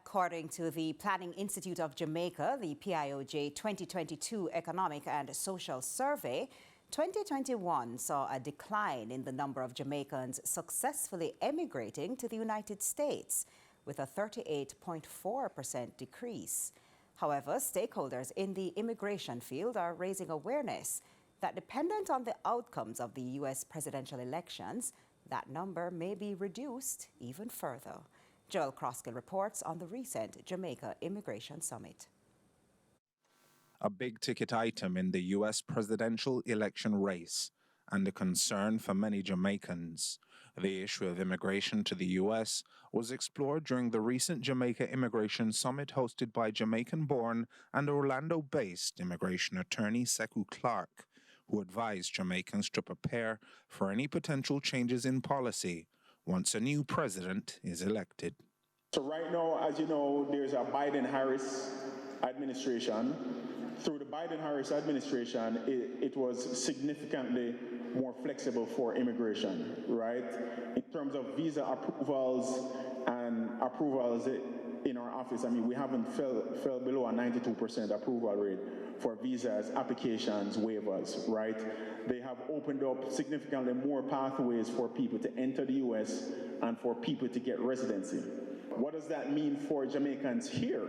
According to the Planning Institute of Jamaica, the PIOJ 2022 Economic and Social Survey, 2021 saw a decline in the number of Jamaicans successfully emigrating to the United States, with a 38.4% decrease. However, stakeholders in the immigration field are raising awareness that dependent on the outcomes of the U.S. presidential elections, that number may be reduced even further. Joel Croskill reports on the recent Jamaica Immigration Summit. A big-ticket item in the U.S. presidential election race and a concern for many Jamaicans. The issue of immigration to the U.S. was explored during the recent Jamaica Immigration Summit hosted by Jamaican-born and Orlando-based immigration attorney Sekou Clark, who advised Jamaicans to prepare for any potential changes in policy once a new president is elected. So right now, as you know, there's a Biden-Harris administration. Through the Biden-Harris administration, it was significantly more flexible for immigration, right? In terms of visa approvals and approvals in our office, I mean, we haven't fell below a 92% approval rate for visas, applications, waivers, right? They have opened up significantly more pathways for people to enter the U.S. and for people to get residency. What does that mean for Jamaicans here,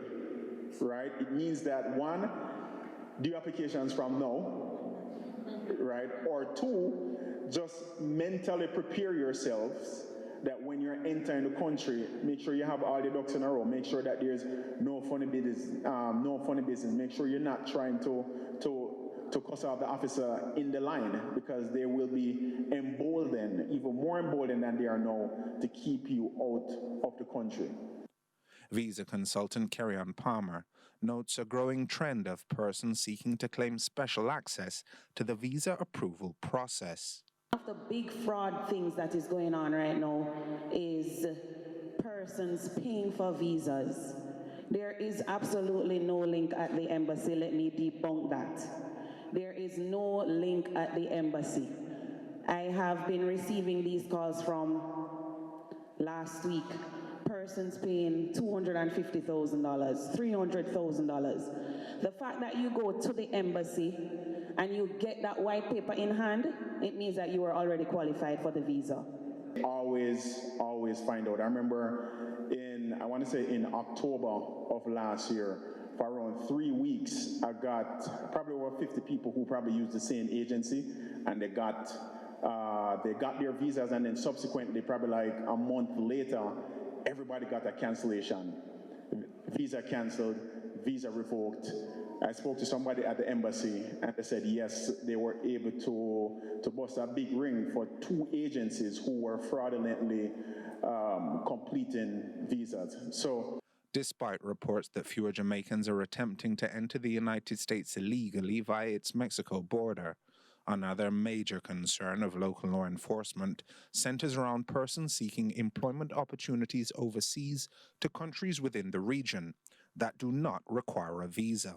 right? It means that one, do applications from now, right? Or two, just mentally prepare yourselves that when you're entering the country, make sure you have all your ducks in a row. Make sure that there's no funny business. Make sure you're not trying to cuss out the officer in the line, because they will be emboldened, even more emboldened than they are now, to keep you out of the country. Visa consultant Kerry-Ann Palmer notes a growing trend of persons seeking to claim special access to the visa approval process. One of the big fraud things that is going on right now is persons paying for visas. There is absolutely no link at the embassy. Let me debunk that. There is no link at the embassy. I have been receiving these calls from last week. Persons paying $250,000, $300,000. The fact that you go to the embassy and you get that white paper in hand, it means that you are already qualified for the visa. Always find out. I remember I want to say in October of last year, for around 3 weeks, I got probably over 50 people who probably used the same agency, and they got their visas, and then subsequently, probably like a month later, everybody got a cancellation. Visa canceled, visa revoked. I spoke to somebody at the embassy, and they said yes, they were able to bust a big ring for 2 agencies who were fraudulently completing visas. So, despite reports that fewer Jamaicans are attempting to enter the United States illegally via its Mexico border, another major concern of local law enforcement centers around persons seeking employment opportunities overseas to countries within the region that do not require a visa,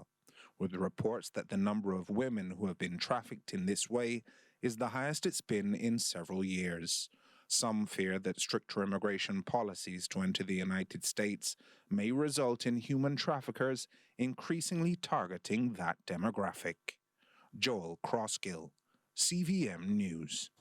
with reports that the number of women who have been trafficked in this way is the highest it's been in several years. Some fear that stricter immigration policies to enter the United States may result in human traffickers increasingly targeting that demographic. Joel Croskill, CVM News.